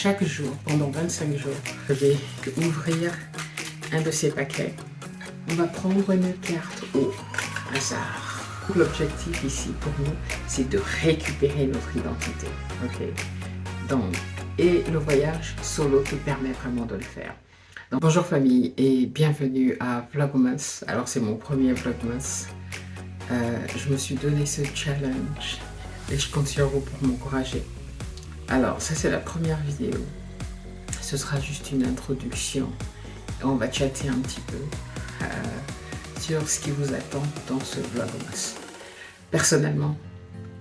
chaque jour, pendant 25 jours, je vais ouvrir un de ces paquets. On va prendre une carte au hasard. L'objectif ici pour nous, c'est de récupérer notre identité. Ok. Donc, et le voyage solo te permet vraiment de le faire. Donc, bonjour famille et bienvenue à Vlogmas. Alors c'est mon premier Vlogmas. Je me suis donné ce challenge et je compte sur vous pour m'encourager. Alors ça c'est la première vidéo. Ce sera juste une introduction. Et on va chatter un petit peu sur ce qui vous attend dans ce Vlogmas. Personnellement,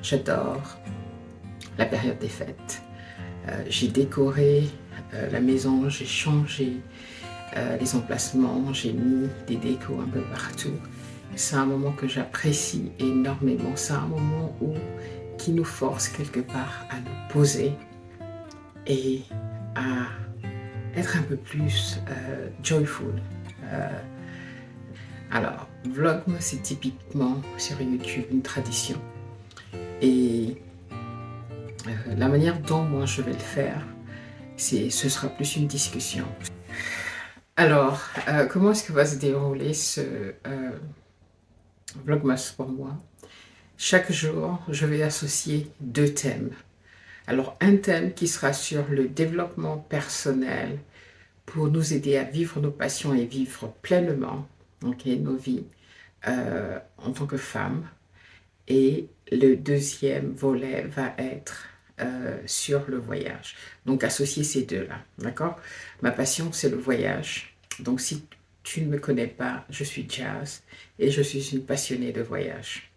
j'adore la période des fêtes. J'ai décoré la maison, j'ai changé les emplacements, j'ai mis des décos un peu partout. C'est un moment que j'apprécie énormément. C'est un moment qui nous force quelque part à nous poser et à être un peu plus joyful. Alors, Vlogmas, c'est typiquement sur YouTube une tradition. Et la manière dont moi je vais le faire, ce sera plus une discussion. Alors, comment est-ce que va se dérouler ce Vlogmas pour moi? Chaque jour, je vais associer deux thèmes. Alors, un thème qui sera sur le développement personnel pour nous aider à vivre nos passions et vivre pleinement nos vies en tant que femme. Et le deuxième volet va être sur le voyage. Donc, associer ces deux-là, d'accord? Ma passion, c'est le voyage. Donc, si tu ne me connais pas, je suis Jazz et je suis une passionnée de voyage.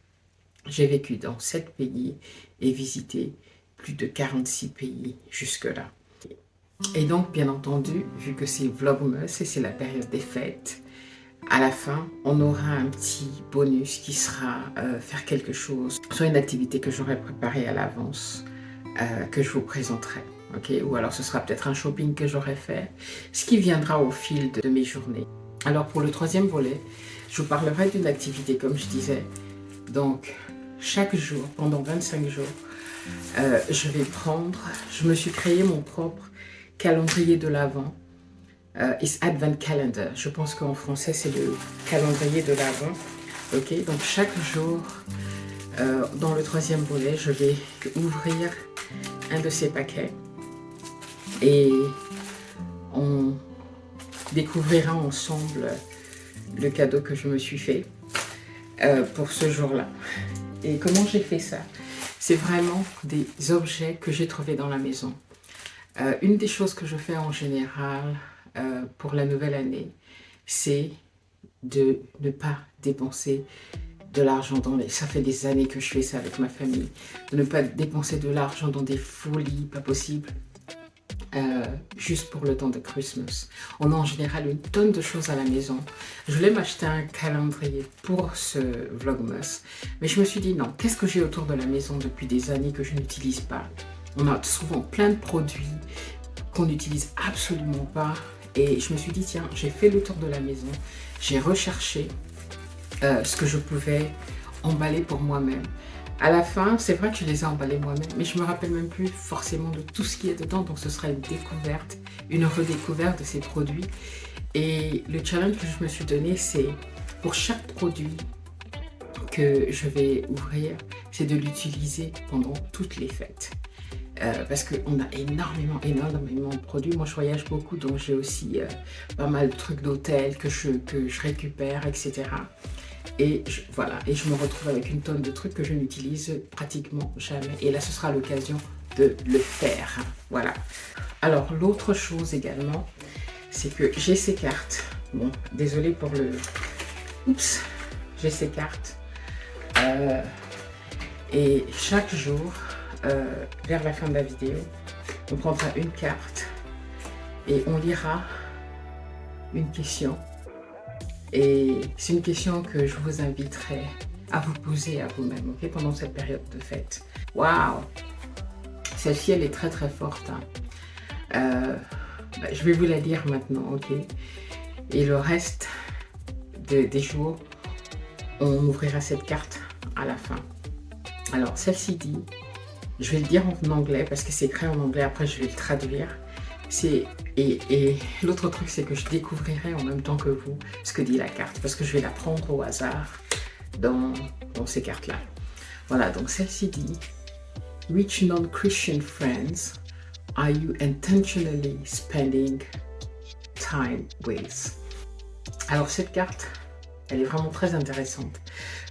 J'ai vécu dans 7 pays et visité plus de 46 pays jusque-là. Et donc, bien entendu, vu que c'est Vlogmas et c'est la période des fêtes, à la fin, on aura un petit bonus qui sera faire quelque chose, soit une activité que j'aurai préparée à l'avance, que je vous présenterai. Okay? Ou alors ce sera peut-être un shopping que j'aurai fait, ce qui viendra au fil de mes journées. Alors pour le troisième volet, je vous parlerai d'une activité comme je disais. Donc chaque jour, pendant 25 jours, je me suis créé mon propre calendrier de l'Avent. It's Advent Calendar. Je pense qu'en français c'est le calendrier de l'Avent. Ok, donc chaque jour, dans le troisième volet, je vais ouvrir un de ces paquets et on découvrira ensemble le cadeau que je me suis fait pour ce jour-là. Et comment j'ai fait ça? C'est vraiment des objets que j'ai trouvés dans la maison. Une des choses que je fais en général pour la nouvelle année, c'est de ne pas dépenser de l'argent ça fait des années que je fais ça avec ma famille, de ne pas dépenser de l'argent dans des folies pas possibles, juste pour le temps de Christmas. On a en général une tonne de choses à la maison. Je voulais m'acheter un calendrier pour ce Vlogmas, mais je me suis dit non, qu'est-ce que j'ai autour de la maison depuis des années que je n'utilise pas? On a souvent plein de produits qu'on n'utilise absolument pas. Et je me suis dit, tiens, j'ai fait le tour de la maison, j'ai recherché ce que je pouvais emballer pour moi-même. À la fin, c'est vrai que je les ai emballés moi-même, mais je ne me rappelle même plus forcément de tout ce qui est dedans. Donc ce sera une découverte, une redécouverte de ces produits. Et le challenge que je me suis donné, c'est pour chaque produit que je vais ouvrir, c'est de l'utiliser pendant toutes les fêtes. Parce qu'on a énormément de produits. Moi, je voyage beaucoup, donc j'ai aussi pas mal de trucs d'hôtel que je récupère, etc. Et voilà, et je me retrouve avec une tonne de trucs que je n'utilise pratiquement jamais. Et là, ce sera l'occasion de le faire. Voilà. Alors, l'autre chose également, c'est que j'ai ces cartes. Bon, désolé pour le... Oups, j'ai ces cartes. Et chaque jour... vers la fin de la vidéo, on prendra une carte et on lira une question. Et c'est une question que je vous inviterai à vous poser à vous-même, okay, pendant cette période de fête. Waouh! Celle-ci, elle est très très forte. Hein. Je vais vous la lire maintenant, ok? Et le reste des jours, on ouvrira cette carte à la fin. Alors, celle-ci dit... Je vais le dire en anglais parce que c'est écrit en anglais, après je vais le traduire. Et l'autre truc, c'est que je découvrirai en même temps que vous ce que dit la carte, parce que je vais la prendre au hasard dans ces cartes-là. Voilà, donc celle-ci dit « Which non-Christian friends are you intentionally spending time with ?» Alors cette carte, elle est vraiment très intéressante,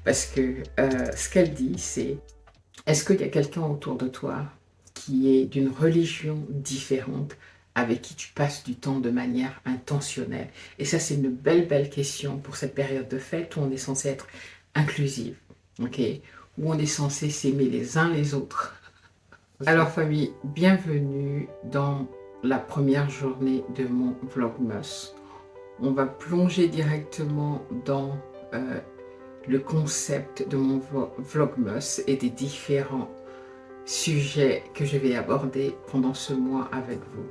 parce que ce qu'elle dit, c'est « Est-ce qu'il y a quelqu'un autour de toi qui est d'une religion différente, avec qui tu passes du temps de manière intentionnelle ?» Et ça, c'est une belle question pour cette période de fête où on est censé être inclusive, ok, où on est censé s'aimer les uns les autres. Alors famille, bienvenue dans la première journée de mon Vlogmas. On va plonger directement dans le concept de mon Vlogmas et des différents sujets que je vais aborder pendant ce mois avec vous.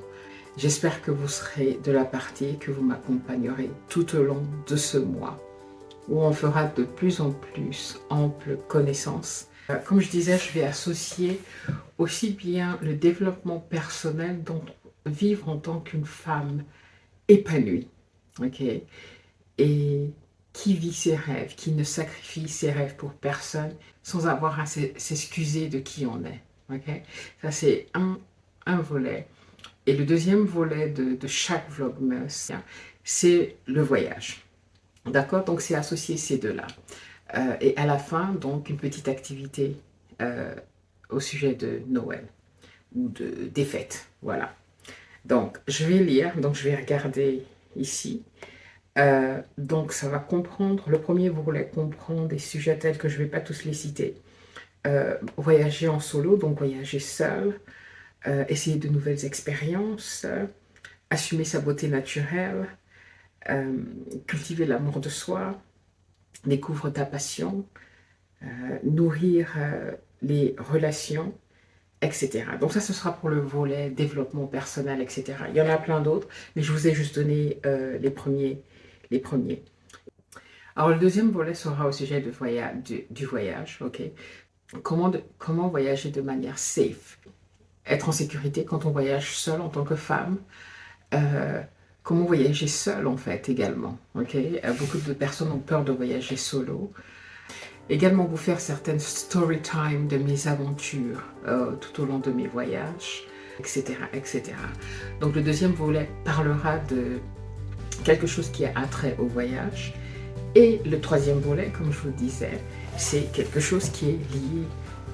J'espère que vous serez de la partie, que vous m'accompagnerez tout au long de ce mois, où on fera de plus en plus ample connaissance. Comme je disais, je vais associer aussi bien le développement personnel, donc vivre en tant qu'une femme épanouie, ok, et qui vit ses rêves, qui ne sacrifie ses rêves pour personne, sans avoir à s'excuser de qui on est, ok. Ça, c'est un volet. Et le deuxième volet de chaque Vlogmas, c'est le voyage. D'accord? Donc, c'est associé ces deux-là. Et à la fin, donc, une petite activité au sujet de Noël ou des fêtes. Voilà. Donc, je vais lire, donc je vais regarder ici. Donc, ça va comprendre, le premier volet comprend des sujets tels que je ne vais pas tous les citer. Voyager en solo, donc voyager seul. Essayer de nouvelles expériences, assumer sa beauté naturelle, cultiver l'amour de soi, découvre ta passion, nourrir les relations, etc. Donc ça, ce sera pour le volet développement personnel, etc. Il y en a plein d'autres, mais je vous ai juste donné les premiers. Alors le deuxième volet sera au sujet du voyage, ok. Comment voyager de manière safe, être en sécurité quand on voyage seul en tant que femme, comment voyager seul en fait également, ok. Beaucoup de personnes ont peur de voyager solo. Également vous faire certaines story time de mes aventures tout au long de mes voyages, etc., etc. Donc le deuxième volet parlera de quelque chose qui a attrait au voyage. Et le troisième volet, comme je vous le disais, c'est quelque chose qui est lié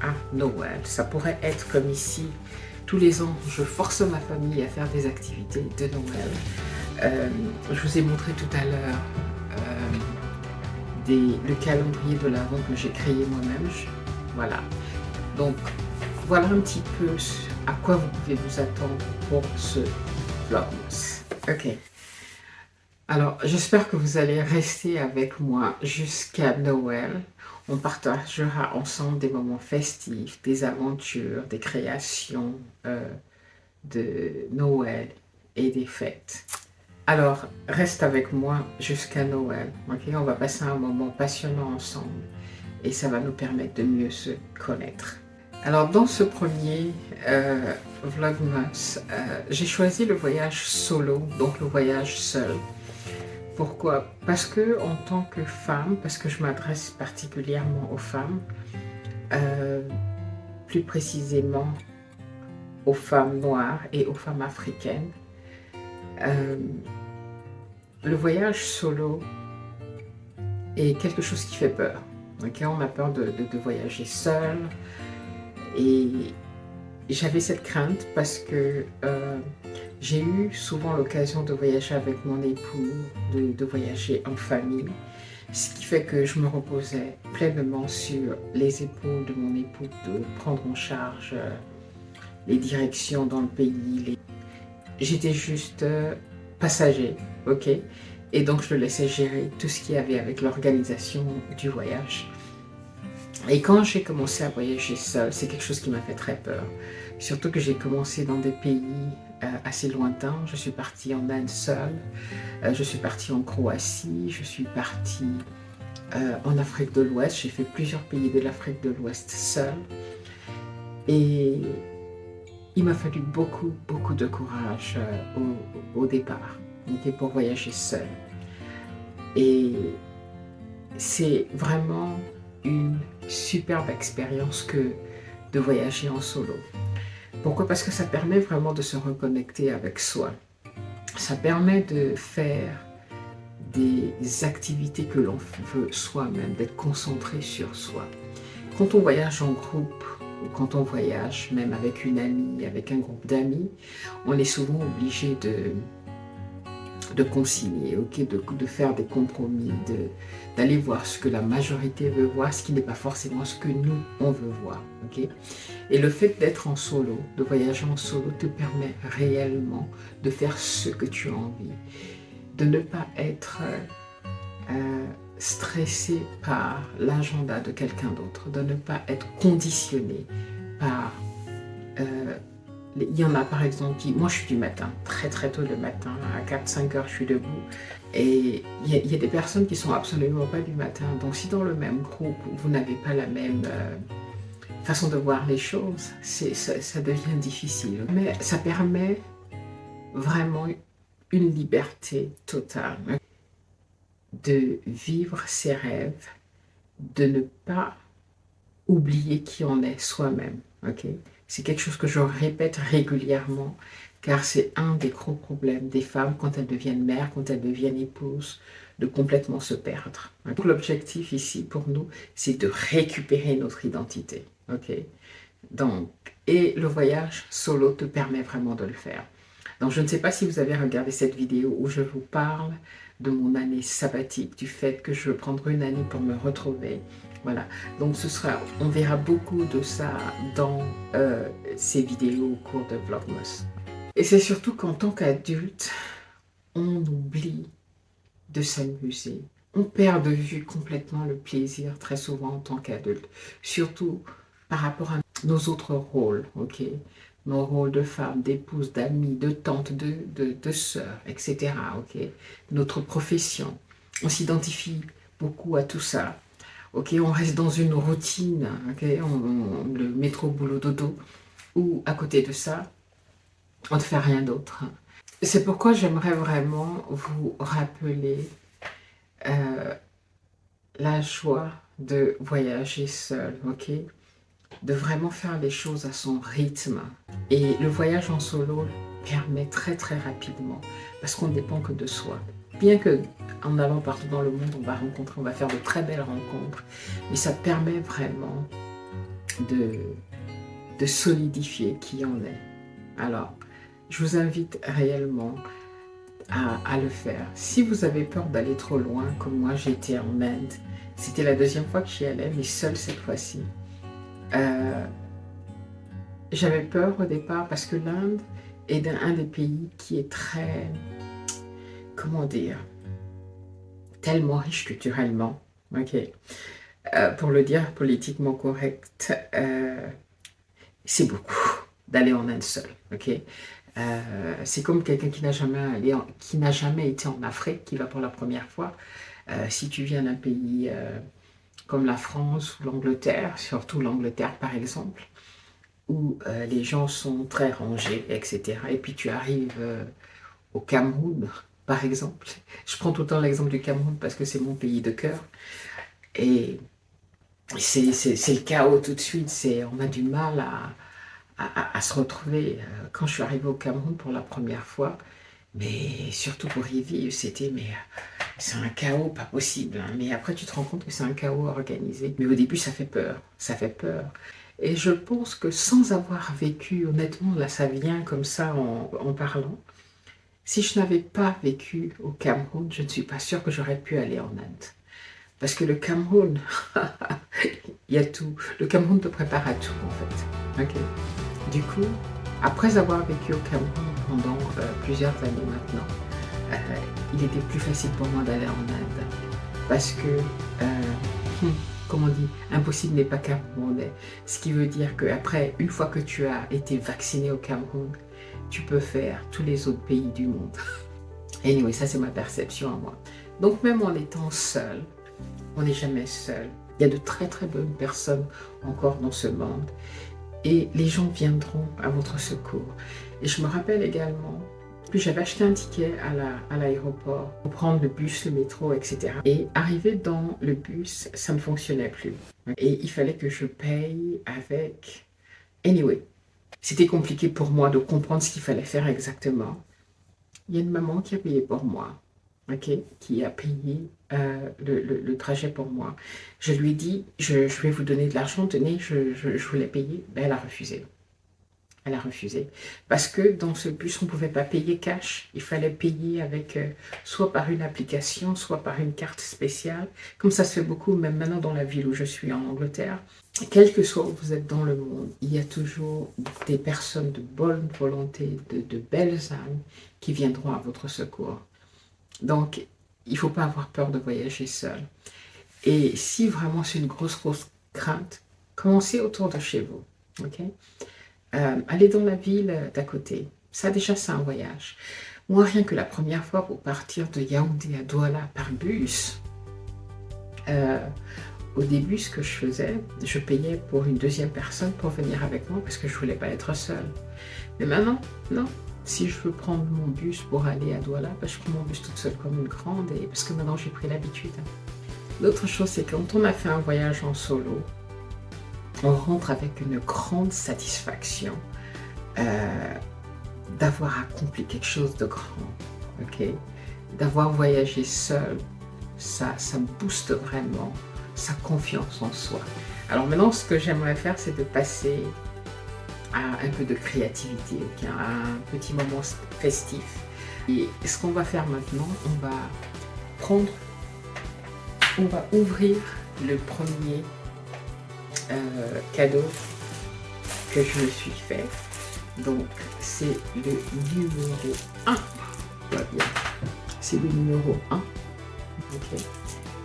à Noël. Ça pourrait être comme ici, tous les ans, je force ma famille à faire des activités de Noël. Je vous ai montré tout à l'heure le calendrier de l'Avent que j'ai créé moi-même. Voilà. Donc, voilà un petit peu à quoi vous pouvez vous attendre pour ce Vlogmas. Ok. Alors, j'espère que vous allez rester avec moi jusqu'à Noël. On partagera ensemble des moments festifs, des aventures, des créations de Noël et des fêtes. Alors, reste avec moi jusqu'à Noël. Okay? On va passer un moment passionnant ensemble et ça va nous permettre de mieux se connaître. Alors, dans ce premier Vlogmas, j'ai choisi le voyage solo, donc le voyage seul. Pourquoi? Parce que en tant que femme, parce que je m'adresse particulièrement aux femmes, plus précisément aux femmes noires et aux femmes africaines, le voyage solo est quelque chose qui fait peur. Okay? On a peur de voyager seul et j'avais cette crainte parce que j'ai eu souvent l'occasion de voyager avec mon époux, de voyager en famille, ce qui fait que je me reposais pleinement sur les épaules de mon époux de prendre en charge les directions dans le pays. J'étais juste passager, ok? Et donc je le laissais gérer tout ce qu'il y avait avec l'organisation du voyage. Et quand j'ai commencé à voyager seule, c'est quelque chose qui m'a fait très peur. Surtout que j'ai commencé dans des pays assez lointains. Je suis partie en Inde seule, je suis partie en Croatie, je suis partie en Afrique de l'Ouest. J'ai fait plusieurs pays de l'Afrique de l'Ouest seule. Et il m'a fallu beaucoup de courage au départ, okay, pour voyager seule. Et c'est vraiment une superbe expérience que de voyager en solo. Pourquoi? Parce que ça permet vraiment de se reconnecter avec soi. Ça permet de faire des activités que l'on veut soi-même, d'être concentré sur soi. Quand on voyage en groupe, ou quand on voyage même avec une amie, avec un groupe d'amis, on est souvent obligé de concilier, okay, de faire des compromis, d'aller voir ce que la majorité veut voir, ce qui n'est pas forcément ce que nous, on veut voir. Okay? Et le fait d'être en solo, de voyager en solo, te permet réellement de faire ce que tu as envie, de ne pas être stressé par l'agenda de quelqu'un d'autre, de ne pas être conditionné par... il y en a par exemple qui... Moi je suis du matin, très tôt le matin, à 4-5 heures je suis debout. Et il y a des personnes qui sont absolument pas du matin. Donc si dans le même groupe, vous n'avez pas la même façon de voir les choses, ça devient difficile. Mais ça permet vraiment une liberté totale de vivre ses rêves, de ne pas oublier qui on est soi-même. Okay? C'est quelque chose que je répète régulièrement, car c'est un des gros problèmes des femmes quand elles deviennent mères, quand elles deviennent épouses, de complètement se perdre. Donc l'objectif ici pour nous, c'est de récupérer notre identité. Okay? Donc, et le voyage solo te permet vraiment de le faire. Donc je ne sais pas si vous avez regardé cette vidéo où je vous parle de mon année sabbatique, du fait que je veux prendre une année pour me retrouver. Voilà, donc on verra beaucoup de ça dans ces vidéos au cours de Vlogmas. Et c'est surtout qu'en tant qu'adulte, on oublie de s'amuser. On perd de vue complètement le plaisir très souvent en tant qu'adulte, surtout par rapport à nos autres rôles, ok? Nos rôles de femme, d'épouse, d'amie, de tante, de sœur, etc. Okay? Notre profession, on s'identifie beaucoup à tout ça. Okay? On reste dans une routine, okay? Le métro, boulot, dodo, ou à côté de ça, on ne fait rien d'autre. C'est pourquoi j'aimerais vraiment vous rappeler la joie de voyager seul, ok? De vraiment faire les choses à son rythme. Et le voyage en solo permet très rapidement, parce qu'on ne dépend que de soi. Bien que en allant partout dans le monde, on va faire de très belles rencontres, mais ça permet vraiment de solidifier qui on est. Alors, je vous invite réellement à le faire. Si vous avez peur d'aller trop loin, comme moi j'étais en Inde, c'était la deuxième fois que j'y allais, mais seule cette fois-ci. J'avais peur au départ parce que l'Inde est un des pays qui est très, comment dire, tellement riche culturellement, ok, pour le dire politiquement correct, c'est beaucoup d'aller en Inde seul, ok. C'est comme quelqu'un qui n'a jamais été en Afrique, qui va pour la première fois. Si tu viens d'un pays comme la France ou l'Angleterre, surtout l'Angleterre par exemple, où les gens sont très rangés, etc. Et puis tu arrives au Cameroun, par exemple. Je prends tout le temps l'exemple du Cameroun parce que c'est mon pays de cœur. Et c'est le chaos tout de suite. On a du mal à se retrouver. Quand je suis arrivée au Cameroun pour la première fois, mais surtout pour y vivre, c'est un chaos pas possible. Hein. Mais après, tu te rends compte que c'est un chaos organisé. Mais au début, ça fait peur. Ça fait peur. Et je pense que sans avoir vécu, honnêtement, là, ça vient comme ça en parlant. Si je n'avais pas vécu au Cameroun, je ne suis pas sûre que j'aurais pu aller en Inde. Parce que le Cameroun, il y a tout. Le Cameroun te prépare à tout, en fait. Okay. Du coup, après avoir vécu au Cameroun pendant plusieurs années maintenant, il était plus facile pour moi d'aller en Inde. Parce que, comme on dit, impossible n'est pas camerounais. Ce qui veut dire qu'après, une fois que tu as été vacciné au Cameroun, tu peux faire tous les autres pays du monde. Anyway, ça c'est ma perception à moi. Donc même en étant seul, on n'est jamais seul. Il y a de très bonnes personnes encore dans ce monde. et les gens viendront à votre secours. Et je me rappelle également que j'avais acheté un ticket à l'aéroport pour prendre le bus, le métro, etc. Et arrivé dans le bus, ça ne fonctionnait plus. Et il fallait que je paye avec... Anyway, c'était compliqué pour moi de comprendre ce qu'il fallait faire exactement. Il y a une maman qui a payé pour moi, ok, qui a payé le trajet pour moi. Je lui ai dit, je vais vous donner de l'argent, tenez, je voulais payer. Ben, elle a refusé. Elle a refusé. Parce que dans ce bus, on ne pouvait pas payer cash. Il fallait payer avec soit par une application, soit par une carte spéciale. Comme ça se fait beaucoup, même maintenant dans la ville où je suis en Angleterre. Quel que soit où vous êtes dans le monde, il y a toujours des personnes de bonne volonté, de belles âmes qui viendront à votre secours. Donc, il ne faut pas avoir peur de voyager seul. Et si vraiment c'est une grosse crainte, commencez autour de chez vous. Ok? Allez dans la ville d'à côté. Ça déjà, c'est un voyage. Moi, rien que la première fois pour partir de Yaoundé à Douala par bus, au début, ce que je faisais, je payais pour une deuxième personne pour venir avec moi parce que je ne voulais pas être seule. Mais maintenant, non. Si je veux prendre mon bus pour aller à Douala, ben je prends mon bus toute seule comme une grande, et parce que maintenant j'ai pris l'habitude. L'autre chose, c'est que quand on a fait un voyage en solo, on rentre avec une grande satisfaction d'avoir accompli quelque chose de grand, ok? D'avoir voyagé seul, ça booste vraiment sa confiance en soi. Alors maintenant, ce que j'aimerais faire, c'est de passer à un peu de créativité, okay? À un petit moment festif. Et ce qu'on va faire maintenant, on va ouvrir le premier cadeau que je me suis fait. Donc, c'est le numéro 1. C'est le numéro 1. Okay.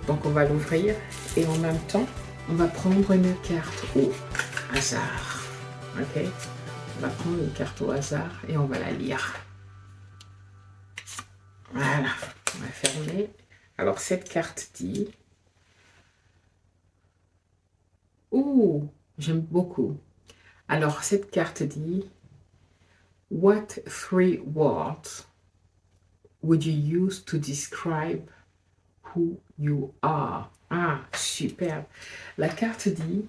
Donc, on va l'ouvrir et en même temps, on va prendre une carte au hasard. Ok. On va prendre une carte au hasard et on va la lire. Voilà. On va fermer. Alors, cette carte dit... Ouh, j'aime beaucoup. Alors, cette carte dit... What 3 words would you use to describe who you are? Ah, superbe. La carte dit,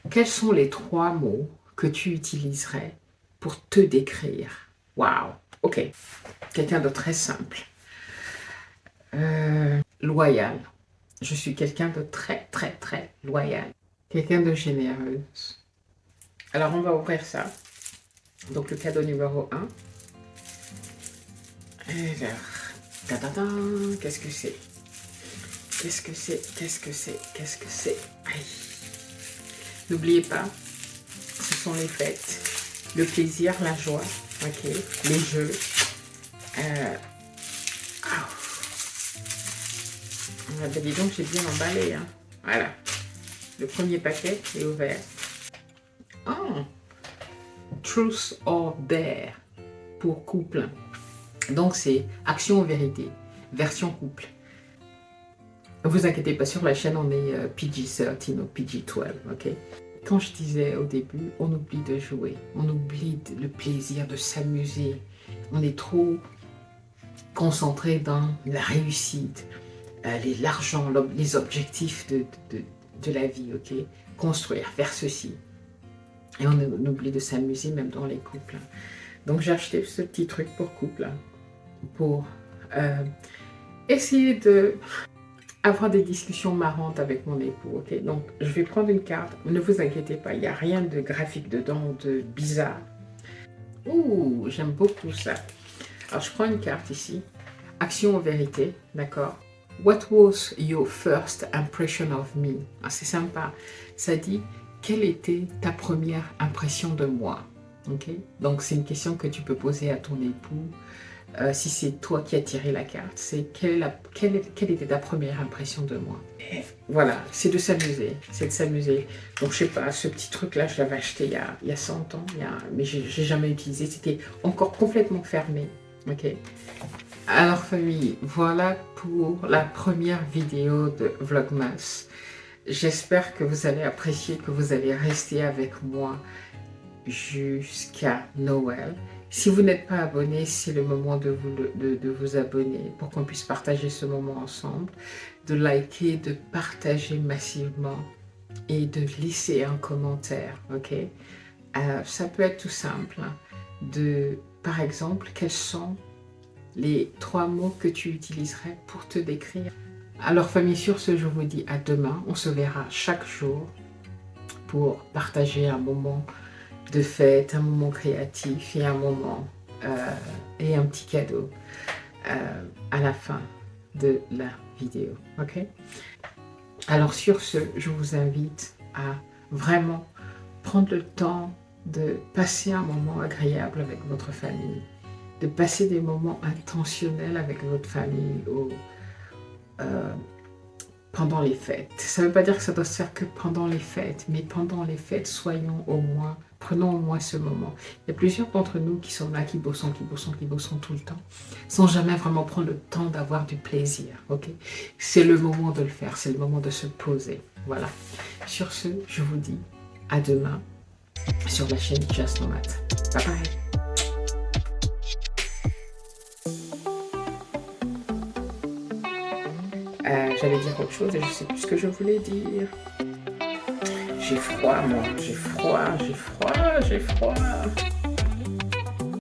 quels sont les 3 mots que tu utiliserais pour te décrire? Waouh, ok. Quelqu'un de très simple. Loyal. Je suis quelqu'un de très loyal. Quelqu'un de généreuse. Alors, on va ouvrir ça. Donc, le cadeau numéro 1. Alors, qu'est-ce que c'est? Qu'est-ce que c'est? Qu'est-ce que c'est? Qu'est-ce que c'est? N'oubliez pas, ce sont les fêtes, le plaisir, la joie, ok, les jeux. Ah ben dis donc, j'ai bien emballé, hein. Voilà, le premier paquet est ouvert. Oh, Truth or Dare pour couple. Donc c'est action ou vérité, version couple. Ne vous inquiétez pas, sur la chaîne on est PG-13 ou PG-12, ok? Quand je disais au début, on oublie de jouer, on oublie le plaisir de s'amuser. On est trop concentré dans la réussite, l'argent, les objectifs de la vie, ok? Construire, faire ceci. Et on oublie de s'amuser même dans les couples. Donc j'ai acheté ce petit truc pour couple, pour essayer de avoir des discussions marrantes avec mon époux, ok? Donc je vais prendre une carte, ne vous inquiétez pas, il n'y a rien de graphique dedans, de bizarre. Ouh, j'aime beaucoup ça. Alors je prends une carte ici, action ou vérité, d'accord? What was your first impression of me? Ah, c'est sympa, ça dit, quelle était ta première impression de moi? Ok, donc c'est une question que tu peux poser à ton époux. Si c'est toi qui as tiré la carte, c'est quelle était ta première impression de moi? Et voilà, c'est de s'amuser, c'est de s'amuser. Donc je sais pas, ce petit truc là, je l'avais acheté il y a 100 ans, mais j'ai jamais utilisé, c'était encore complètement fermé. Ok. Alors famille, voilà pour la première vidéo de Vlogmas. J'espère que vous allez apprécier, que vous allez rester avec moi jusqu'à Noël. Si vous n'êtes pas abonné, c'est le moment de vous abonner pour qu'on puisse partager ce moment ensemble, de liker, de partager massivement et de laisser un commentaire, ok? Ça peut être tout simple, par exemple, quels sont les 3 mots que tu utiliserais pour te décrire? Alors famille, sur ce, je vous dis à demain. On se verra chaque jour pour partager un moment de fête, un moment créatif et un moment et un petit cadeau à la fin de la vidéo, ok? Alors sur ce, je vous invite à vraiment prendre le temps de passer un moment agréable avec votre famille, de passer des moments intentionnels avec votre famille pendant les fêtes. Ça ne veut pas dire que ça doit se faire que pendant les fêtes, mais pendant les fêtes, prenons au moins ce moment. Il y a plusieurs d'entre nous qui sont là, qui bossent tout le temps, sans jamais vraiment prendre le temps d'avoir du plaisir, ok? C'est le moment de le faire, c'est le moment de se poser, voilà. Sur ce, je vous dis à demain sur la chaîne Just Nomad. Bye bye! J'allais dire autre chose et je sais plus ce que je voulais dire. J'ai froid, moi. J'ai froid.